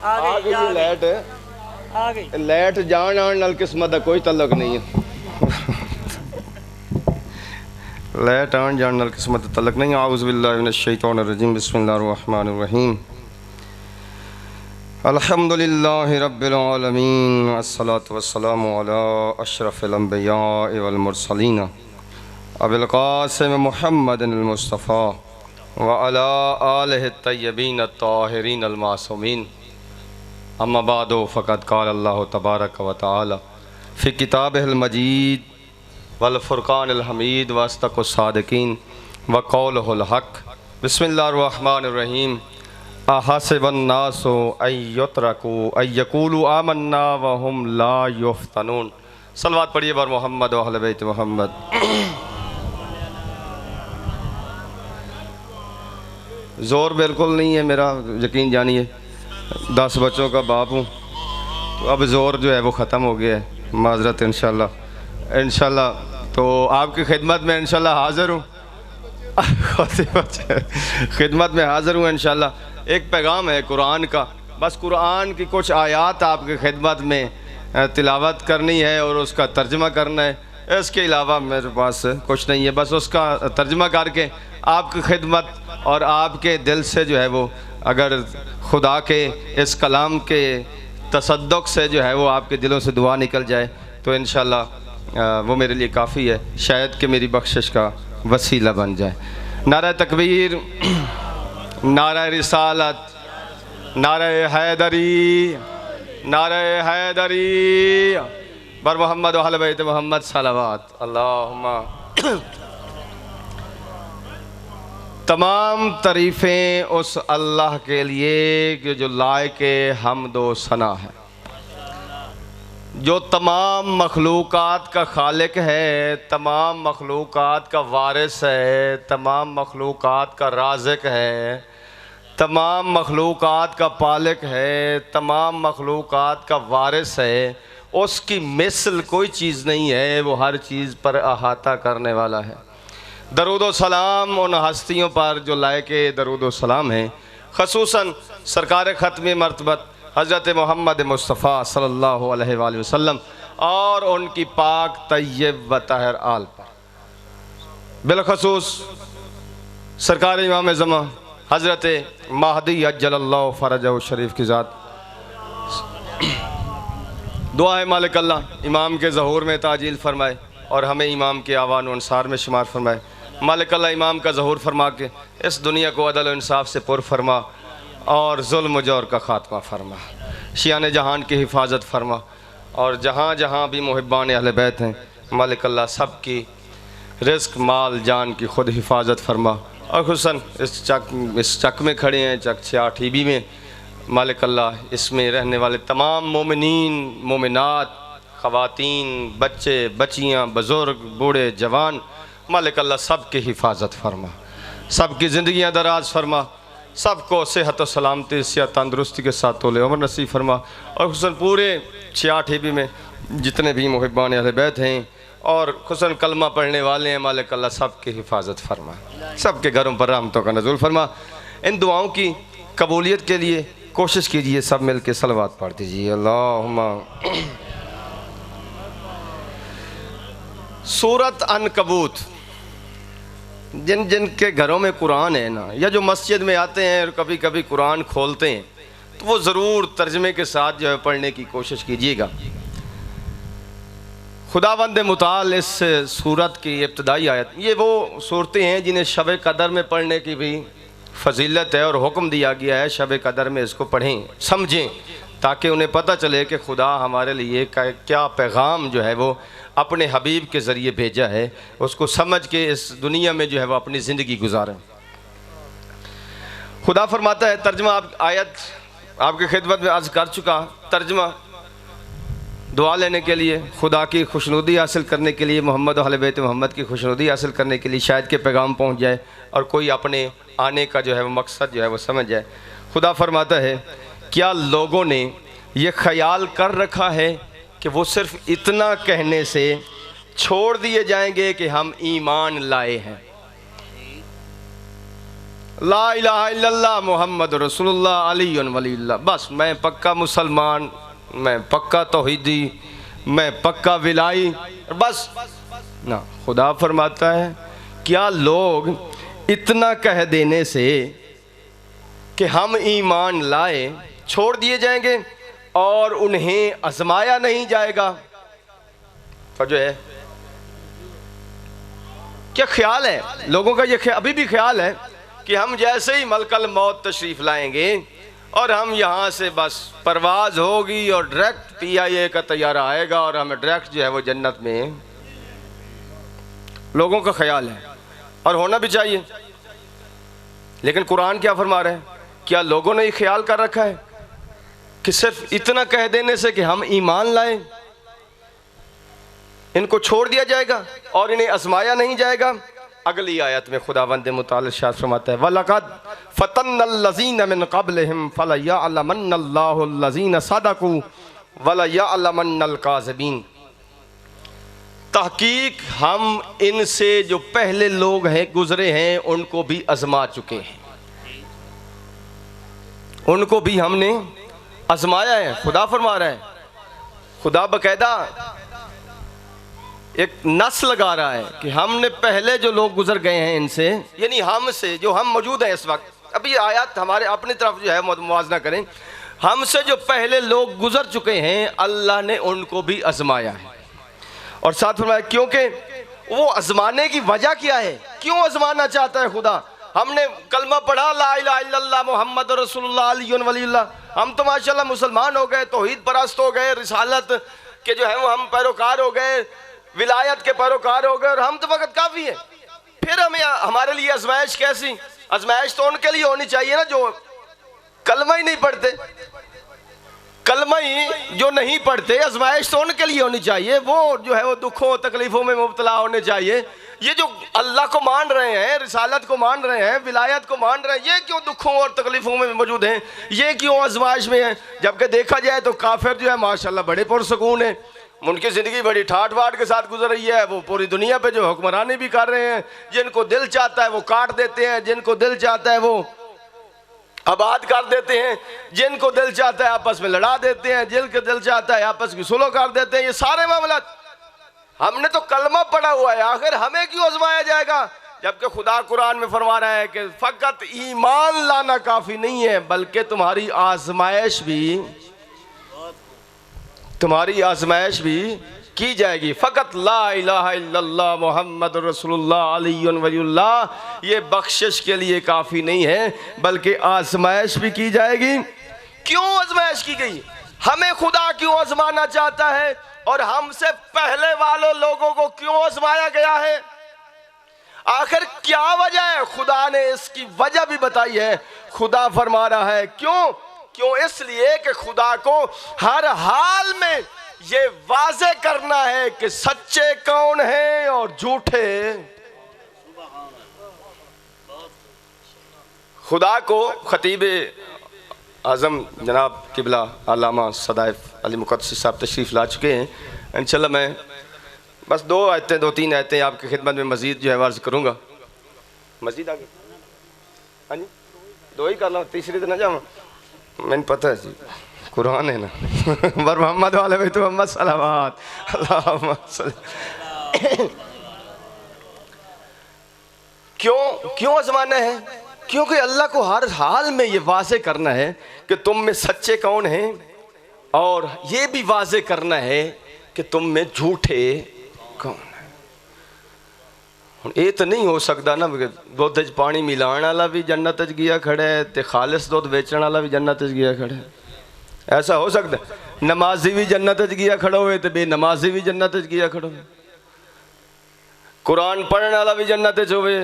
آگئی light light جان آن نال قسمت دا کوئی تعلق نہیں ہے. لائٹ آن جان نال قسمت دا تعلق نہیں. اعوذ باللہ من الشیطان الرجیم. بسم اللہ الرحمن الرحیم. الحمدللہ رب العالمین والصلاة والسلام علی اشرف الانبیاء والمرسلین ابی القاسم محمد المصطفیٰ وعلی آلہ الطیبین الطاہرین المعصومین. اما بعد فقد قال اللہ تبارک و تعالی فی کتابہ المجید والفرقان الحمید واصدق الصادقین وقولہ الحق. بسم اللہ الرحمن الرحیم. احسب الناس ان یترکوا ان یقولوا آمنا وهم لا یفتنون. صلوات پڑھیے بر محمد و اہل بیت محمد. زور بالکل نہیں ہے میرا، یقین جانیے 10 بچوں کا باپ ہوں، تو اب زور جو ہے وہ ختم ہو گیا ہے. معذرت انشاءاللہ تو آپ کی خدمت میں انشاءاللہ حاضر ہوں. خدمت میں حاضر ہوں انشاءاللہ. ایک پیغام ہے قرآن کا، بس قرآن کی کچھ آیات آپ کی خدمت میں تلاوت کرنی ہے اور اس کا ترجمہ کرنا ہے. اس کے علاوہ میرے پاس کچھ نہیں ہے، بس اس کا ترجمہ کر کے آپ کی خدمت اور آپ کے دل سے جو ہے وہ اگر خدا کے اس کلام کے تصدق سے جو ہے وہ آپ کے دلوں سے دعا نکل جائے تو انشاءاللہ وہ میرے لیے کافی ہے، شاید کہ میری بخشش کا وسیلہ بن جائے. نعرہ تکبیر، نعرہ رسالت، نعرہ حیدری، نعرہ حیدری. بر محمد و اہل بیت محمد صلوات. اللہم تمام تعریفیں اس اللہ کے لیے کہ جو لائق حمد و ثنا ہے، جو تمام مخلوقات کا خالق ہے، تمام مخلوقات کا وارث ہے، تمام مخلوقات کا رازق ہے، تمام مخلوقات کا پالک ہے، تمام مخلوقات کا وارث ہے. اس کی مثل کوئی چیز نہیں ہے، وہ ہر چیز پر احاطہ کرنے والا ہے. درود و سلام ان ہستیوں پر جو لائق درود و سلام ہیں، خصوصاً سرکار ختم مرتبت حضرت محمد مصطفیٰ صلی اللہ علیہ وآلہ وسلم اور ان کی پاک طیب و طاہر آل پر. بالخصوص سرکار امام زمان حضرت مہدی عجل اللہ فرجہ شریف کی ذات. دعا ہے مالک اللہ امام کے ظہور میں تعجیل فرمائے اور ہمیں امام کے آوان و انصار میں شمار فرمائے. مالک اللہ امام کا ظہور فرما کے اس دنیا کو عدل و انصاف سے پر فرما اور ظلم و جور کا خاتمہ فرما. شیعان جہان کی حفاظت فرما اور جہاں جہاں بھی محبان اہل بیت ہیں مالک اللہ سب کی رزق مال جان کی خود حفاظت فرما. اور خصوصاً اس چک میں کھڑے ہیں، چک 6 ای بی میں، مالک اللہ اس میں رہنے والے تمام مومنین مومنات، خواتین، بچے بچیاں، بزرگ بوڑھے جوان، مالک اللہ سب کی حفاظت فرما، سب کی زندگیاں دراز فرما، سب کو صحت و سلامتی صحت تندرستی کے ساتھ طول عمر نصیب فرما. اور خصوصاً پورے 6 ای بی میں جتنے بھی محبان اہل بیت ہیں اور خصوصاً کلمہ پڑھنے والے ہیں مالک اللہ سب کی حفاظت فرما، سب کے گھروں پر رحمتوں کا نزول فرما. ان دعاؤں کی قبولیت کے لیے کوشش کیجئے سب مل کے صلوات پڑھ دیجئے. اللہم سورۃ عنکبوت. جن جن کے گھروں میں قرآن ہے نا، یا جو مسجد میں آتے ہیں اور کبھی کبھی قرآن کھولتے ہیں تو وہ ضرور ترجمے کے ساتھ جو ہے پڑھنے کی کوشش کیجئے گا. خداوند متعال اس سورت کی ابتدائی آیت، یہ وہ صورتیں ہیں جنہیں شب قدر میں پڑھنے کی بھی فضیلت ہے اور حکم دیا گیا ہے شب قدر میں اس کو پڑھیں سمجھیں تاکہ انہیں پتہ چلے کہ خدا ہمارے لیے کیا پیغام جو ہے وہ اپنے حبیب کے ذریعے بھیجا ہے، اس کو سمجھ کے اس دنیا میں جو ہے وہ اپنی زندگی گزاریں. خدا فرماتا ہے، ترجمہ آیت آپ کی خدمت میں عرض کر چکا، ترجمہ دعا لینے کے لیے، خدا کی خوشنودی حاصل کرنے کے لیے، محمد و اہل بیت محمد کی خوشنودی حاصل کرنے کے لیے، شاید کہ پیغام پہنچ جائے اور کوئی اپنے آنے کا جو ہے وہ مقصد جو ہے وہ سمجھ جائے. خدا فرماتا ہے، کیا لوگوں نے یہ خیال کر رکھا ہے کہ وہ صرف اتنا کہنے سے چھوڑ دیے جائیں گے کہ ہم ایمان لائے ہیں. لا الہ الا اللہ محمد رسول اللہ علی ولی اللہ، بس میں پکا مسلمان، میں پکا توحیدی، میں پکا ولائی، بس نہ۔ خدا فرماتا ہے کیا لوگ اتنا کہہ دینے سے کہ ہم ایمان لائے چھوڑ دیے جائیں گے اور انہیں آزمایا نہیں جائے گا؟ تو جو ہے کیا خیال ہے لوگوں کا؟ یہ ابھی بھی خیال ہے کہ ہم جیسے ہی ملک الموت تشریف لائیں گے اور ہم یہاں سے بس پرواز ہوگی اور ڈائریکٹ پی آئی اے کا طیارہ آئے گا اور ہمیں ڈائریکٹ جو ہے وہ جنت میں، لوگوں کا خیال ہے اور ہونا بھی چاہیے۔ لیکن قرآن کیا فرما رہے ہیں؟ کیا لوگوں نے یہ خیال کر رکھا ہے کہ صرف اتنا کہہ دینے سے کہ ہم ایمان لائیں ان کو چھوڑ دیا جائے گا اور انہیں آزمایا نہیں جائے گا؟ اگلی آیت میں خداوند متعال ارشاد فرماتا ہے وَلَقَدْ فَتَنَّ الَّذِينَ مِن قَبْلِهِمْ فَلَيَعْلَمَنَّ اللَّهُ الَّذِينَ صَدَقُوا وَلَيَعْلَمَنَّ الْكَاذِبِينَ۔ تحقیق ہم ان سے جو پہلے لوگ ہیں گزرے ہیں ان کو بھی آزما چکے ہیں، ان کو بھی ہم نے آزمایا ہے۔ خدا فرما رہا ہے، خدا باقاعدہ ایک نس لگا رہا ہے کہ ہم نے پہلے جو لوگ گزر گئے ہیں ان سے، یعنی ہم سے جو ہم موجود ہیں اس وقت، ابھی آیات ہمارے اپنی طرف جو ہے موازنہ کریں، ہم سے جو پہلے لوگ گزر چکے ہیں اللہ نے ان کو بھی آزمایا ہے۔ اور ساتھ فرمایا کیونکہ وہ آزمانے کی وجہ کیا ہے، کیوں آزمانا چاہتا ہے خدا؟ ہم نے کلمہ پڑھا لا الہ الا اللہ محمد رسول اللہ علی ولی اللہ، ہم تو ماشاءاللہ مسلمان ہو گئے، توحید پرست ہو گئے، رسالت کے جو ہے وہ ہم پیروکار ہو گئے، ولایت کے پیروکار ہو گئے، اور ہم تو وقت کافی ہے۔ پھر ہمارے لیے آزمائش کیسی؟ آزمائش تو ان کے لیے ہونی چاہیے نا جو کلمہ ہی نہیں پڑھتے، کلمہ ہی جو نہیں پڑھتے، آزمائش تو ان کے لیے ہونی چاہیے، وہ جو ہے وہ دکھوں تکلیفوں میں مبتلا ہونے چاہیے۔ یہ جو اللہ کو مان رہے ہیں، رسالت کو مان رہے ہیں، ولایت کو مان رہے ہیں، یہ کیوں دکھوں اور تکلیفوں میں موجود ہیں؟ یہ کیوں آزمائش میں ہیں؟ جبکہ دیکھا جائے تو کافر جو ہے ماشاءاللہ بڑے پرسکون ہیں، ان کی زندگی بڑی ٹھاٹ باٹ کے ساتھ گزر رہی ہے، وہ پوری دنیا پہ جو حکمرانی بھی کر رہے ہیں، جن کو دل چاہتا ہے وہ کاٹ دیتے ہیں، جن کو دل چاہتا ہے وہ آباد کر دیتے ہیں، جن کو دل چاہتا ہے آپس میں لڑا دیتے ہیں، جن کو دل چاہتا ہے آپس کی صلح کر دیتے ہیں۔ یہ سارے معاملات ہم نے تو کلمہ پڑھا ہوا ہے، آخر ہمیں کیوں آزمایا جائے گا؟ جبکہ خدا قرآن میں فرما رہا ہے کہ فقط ایمان لانا کافی نہیں ہے، بلکہ تمہاری آزمائش بھی کی جائے گی۔ فقط لا الہ الا اللہ محمد رسول اللہ علی ولی اللہ یہ بخشش کے لیے کافی نہیں ہے، بلکہ آزمائش بھی کی جائے گی۔ کیوں آزمائش کی گئی؟ ہمیں خدا کیوں آزمانا چاہتا ہے اور ہم سے پہلے والوں لوگوں کو کیوں آزمایا گیا ہے؟ آخر کیا وجہ ہے؟ خدا نے اس کی وجہ بھی بتائی ہے۔ خدا فرما رہا ہے کیوں اس لیے کہ خدا کو ہر حال میں یہ واضح کرنا ہے کہ سچے کون ہیں اور جھوٹے۔ خدا کو خطیب اعظم جناب قبلہ علامہ صدائف علی مقدسی صاحب تشریف لا چکے ہیں۔ انشاءاللہ میں بس دو تین آیتیں آپ کی خدمت میں مزید جو ہے عرض کروں گا۔ مزید آگے ہاں جی دو ہی کر لوں، تیسری تو نہ جاؤں، میں نے پتہ ہے جی قرآن ہے نا بر محمد والے بیت محمد صلوات اللہم صلی۔ کیوں آزمانا ہے؟ کیونکہ اللہ کو ہر حال میں یہ واضح کرنا ہے کہ تم میں سچے کون ہیں، اور یہ بھی واضح کرنا ہے کہ تم میں جھوٹے کون ہیں۔ یہ تو نہیں ہو سکتا نا کہ دودھ وچ پانی ملان والا بھی جنت وچ گیا کھڑا ہے تے خالص دودھ بیچن والا بھی جنت وچ گیا کھڑا ہے؟ ایسا ہو سکتا ہے؟ نمازی بھی جنت وچ گیا کھڑا ہوئے تے بے نمازی بھی جنت وچ گیا کھڑا ہوئے، قرآن پڑھن والا بھی جنت وچ ہوئے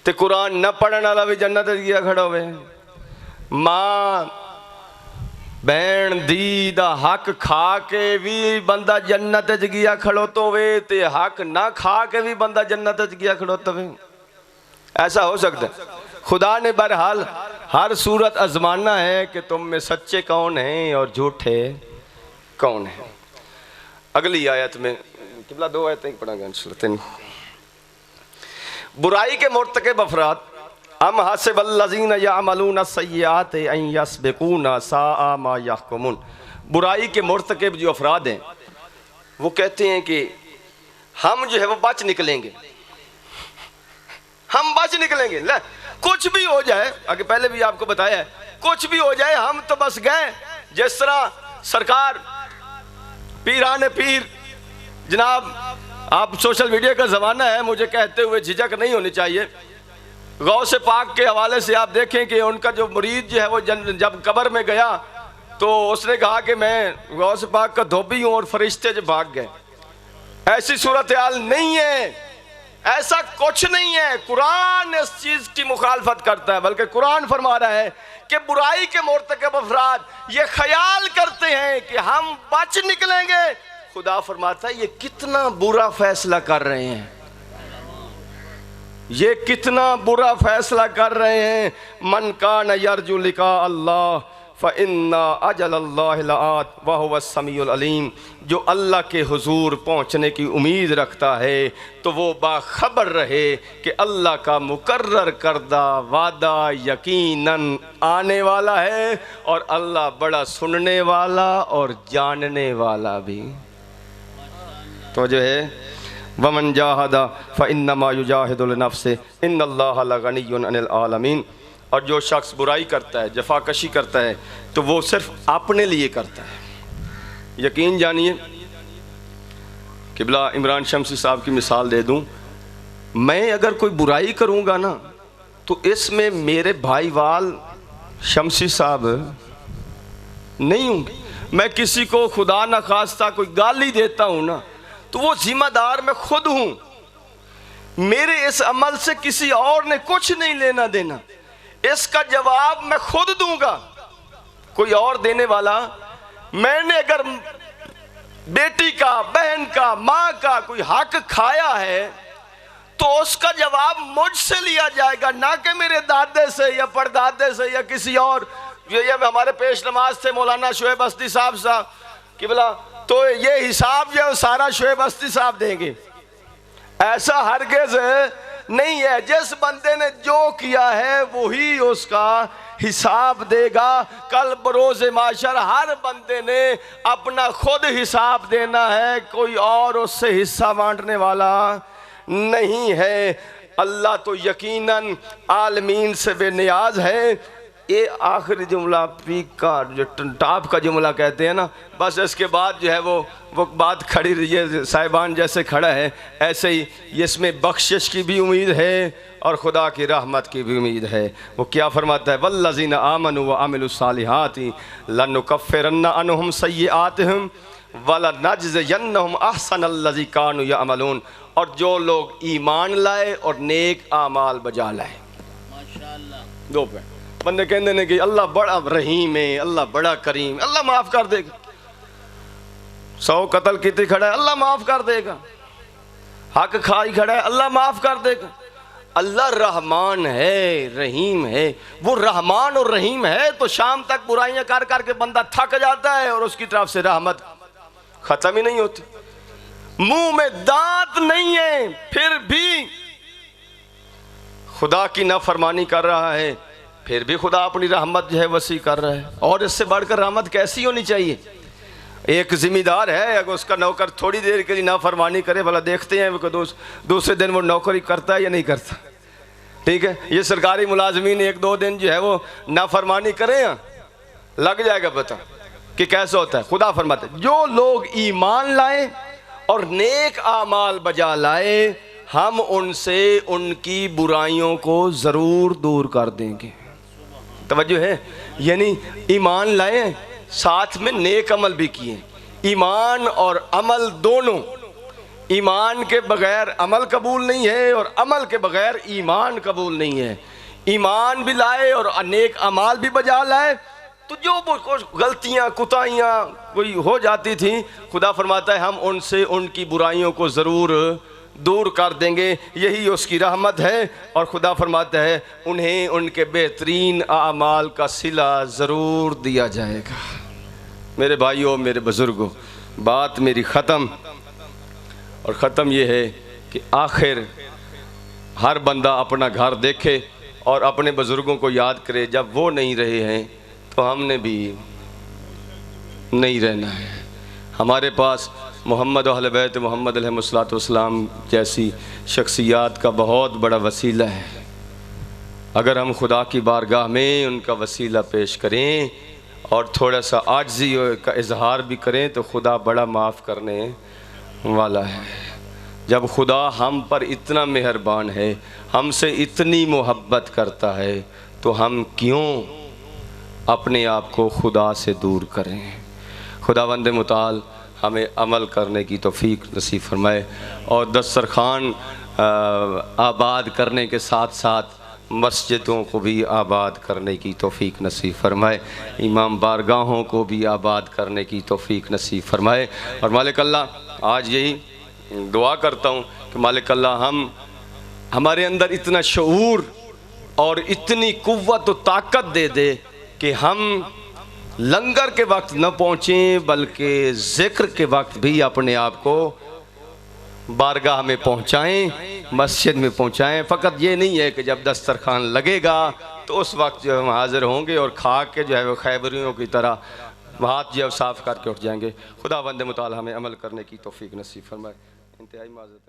تے قرآن نہ پڑھن والا بھی جنت وچ گیا کھڑا ہوئے۔ ماں بہن دی دا حق کھا کے بھی بندہ جنت وچ گیا کھڑوتا ہوئے تے حق نہ کھا کے بھی بندہ جنت وچ گیا کھڑوتا ہوئے۔ ایسا ہو سکتا ہے؟ خدا نے بہرحال ہر صورت آزمانا ہے کہ تم میں سچے کون ہیں اور جھوٹے کون ہیں۔ اگلی آیت میں قبلہ دو آیتیں پڑھا گا انشاءاللہ۔ برائی کے مرتکب افراد ام حسب الذین یعملون السیئات ان یسبقونا ساء ما یحکمون. برائی کے مرتکب جو افراد ہیں وہ کہتے ہیں کہ ہم جو ہے وہ بچ نکلیں گے، ہم بچ نکلیں گے. کچھ بھی ہو جائے، آگے پہلے بھی آپ کو بتایا ہے، کچھ بھی ہو جائے ہم تو بس گئے. جس طرح سرکار پیران پیر، جناب آپ سوشل میڈیا کا زمانہ ہے، مجھے کہتے ہوئے جھجک نہیں ہونی چاہیے. غوث پاک کے حوالے سے آپ دیکھیں کہ ان کا جو مرید جو ہے وہ جب قبر میں گیا تو اس نے کہا کہ میں غوث پاک کا دھوبی ہوں، اور فرشتے جو بھاگ گئے. ایسی صورتحال نہیں ہے، ایسا کچھ نہیں ہے. قرآن اس چیز کی مخالفت کرتا ہے، بلکہ قرآن فرما رہا ہے کہ برائی کے مرتکب افراد یہ خیال کرتے ہیں کہ ہم بچ نکلیں گے. خدا فرماتا ہے یہ کتنا برا فیصلہ کر رہے ہیں، یہ کتنا برا فیصلہ کر رہے ہیں. من کان یرجو لقاء اللہ فإن اجل اللہ لآت وہو السمیع العلیم. جو اللہ کے حضور پہنچنے کی امید رکھتا ہے تو وہ باخبر رہے کہ اللہ کا مقرر کردہ وعدہ یقیناً آنے والا ہے، اور اللہ بڑا سننے والا اور جاننے والا بھی. تو جو ہے وَمَنْ جَاهَدَ فَإِنَّمَا يُجَاهِدُ لِنَفْسِهِ إِنَّ اللَّهَ لَغَنِيٌّ عَنِ الْعَالَمِينَ. اور جو شخص برائی کرتا ہے، جفا کشی کرتا ہے، تو وہ صرف اپنے لیے کرتا ہے. یقین جانیے، قبلہ عمران شمسی صاحب کی مثال دے دوں، میں اگر کوئی برائی کروں گا نا تو اس میں میرے بھائی وال شمسی صاحب نہیں ہوں گے. میں کسی کو خدا نخواستہ کوئی گالی دیتا ہوں نا تو وہ ذمہ دار میں خود ہوں. میرے اس عمل سے کسی اور نے کچھ نہیں لینا دینا، اس کا جواب میں خود دوں گا، کوئی اور دینے والا. میں نے اگر بیٹی کا، بہن کا، ماں کا کوئی حق کھایا ہے تو اس کا جواب مجھ سے لیا جائے گا، نہ کہ میرے دادے سے یا پردادے سے یا کسی اور. یہ ہمارے پیش نماز تھے مولانا شعیب ہستی صاحب قبلہ، تو یہ حساب جو ہے سارا شعیب ہستی صاحب دیں گے. ایسا ہرگز نہیں ہے. جس بندے نے جو کیا ہے وہی اس کا حساب دے گا. کل بروز معاشر ہر بندے نے اپنا خود حساب دینا ہے، کوئی اور اس سے حصہ بانٹنے والا نہیں ہے. اللہ تو یقیناً عالمین سے بے نیاز ہے. یہ آخری جملہ پیک کا جو ٹاپ کا جملہ کہتے ہیں نا، بس اس کے بعد جو ہے وہ بات کھڑی رہی ہے. صاحبان جیسے کھڑا ہے ایسے ہی اس میں بخشش کی بھی امید ہے اور خدا کی رحمت کی بھی امید ہے. وہ کیا فرماتا ہے؟ والذین آمنوا وعملوا الصالحات لنکفرن عنہم سیئاتہم ولنجزینہم احسن الذی کانوا یعملون. اور جو لوگ ایمان لائے اور نیک اعمال بجا لائے. ماشاءاللہ. دو پہ بندے کہندے نے کہ اللہ بڑا رحیم ہے، اللہ بڑا کریم، اللہ معاف کر دے گا. 100 قتل کیتے کھڑا ہے، اللہ معاف کر دے گا. حق کھائی کھڑا ہے، اللہ معاف کر دے گا. اللہ رحمان ہے، رحیم ہے. وہ رحمان اور رحیم ہے تو شام تک برائیاں کر کر کے بندہ تھک جاتا ہے اور اس کی طرف سے رحمت ختم ہی نہیں ہوتی. منہ میں دانت نہیں ہے پھر بھی خدا کی نافرمانی کر رہا ہے، پھر بھی خدا اپنی رحمت جو ہے وسیع کر رہا ہے. اور اس سے بڑھ کر رحمت کیسی ہونی چاہیے؟ ایک ذمہ دار ہے، اگر اس کا نوکر تھوڑی دیر کے لیے نافرمانی کرے، بھلا دیکھتے ہیں کہ دوسرے دن وہ نوکری کرتا ہے یا نہیں کرتا. ٹھیک ہے، یہ سرکاری ملازمین 1-2 دن جو ہے وہ نافرمانی کریں، لگ جائے گا پتہ کہ کیسا ہوتا ہے. خدا فرماتا ہے جو لوگ ایمان لائیں اور نیک اعمال بجا لائے، ہم ان سے ان کی برائیوں کو ضرور دور کر دیں گے. توجہ ہے، یعنی ایمان لائیں ساتھ میں نیک عمل بھی کیے. ایمان اور عمل دونوں، ایمان کے بغیر عمل قبول نہیں ہے اور عمل کے بغیر ایمان قبول نہیں ہے. ایمان بھی لائے اور نیک اعمال بھی بجا لائے تو جو غلطیاں کوتاہیاں کوئی ہو جاتی تھیں، خدا فرماتا ہے ہم ان سے ان کی برائیوں کو ضرور دور کر دیں گے. یہی اس کی رحمت ہے. اور خدا فرماتا ہے انہیں ان کے بہترین اعمال کا صلہ ضرور دیا جائے گا. میرے بھائیوں، میرے بزرگوں، بات میری ختم، اور ختم یہ ہے کہ آخر ہر بندہ اپنا گھر دیکھے اور اپنے بزرگوں کو یاد کرے. جب وہ نہیں رہے ہیں تو ہم نے بھی نہیں رہنا ہے. ہمارے پاس محمد و اہل بیت محمد علیہ الصلوۃ والسلام جیسی شخصیات کا بہت بڑا وسیلہ ہے. اگر ہم خدا کی بارگاہ میں ان کا وسیلہ پیش کریں اور تھوڑا سا عاجزی کا اظہار بھی کریں تو خدا بڑا معاف کرنے والا ہے. جب خدا ہم پر اتنا مہربان ہے، ہم سے اتنی محبت کرتا ہے، تو ہم کیوں اپنے آپ کو خدا سے دور کریں؟ خداوند متعال ہمیں عمل کرنے کی توفیق نصیب فرمائے اور دسترخوان آباد کرنے کے ساتھ ساتھ مسجدوں کو بھی آباد کرنے کی توفیق نصیب فرمائے، امام بارگاہوں کو بھی آباد کرنے کی توفیق نصیب فرمائے. اور مالک اللہ آج یہی دعا کرتا ہوں کہ مالک اللہ ہمارے اندر اتنا شعور اور اتنی قوت و طاقت دے دے کہ ہم لنگر کے وقت نہ پہنچیں بلکہ ذکر کے وقت بھی اپنے آپ کو بارگاہ میں پہنچائیں، مسجد میں پہنچائیں. فقط یہ نہیں ہے کہ جب دسترخوان لگے گا تو اس وقت جو ہم حاضر ہوں گے اور کھا کے جو ہے وہ خیبریوں کی طرح ہاتھ جو صاف کر کے اٹھ جائیں گے. خداوند متعال ہمیں عمل کرنے کی توفیق نصیب فرمائے. انتہائی معذرت.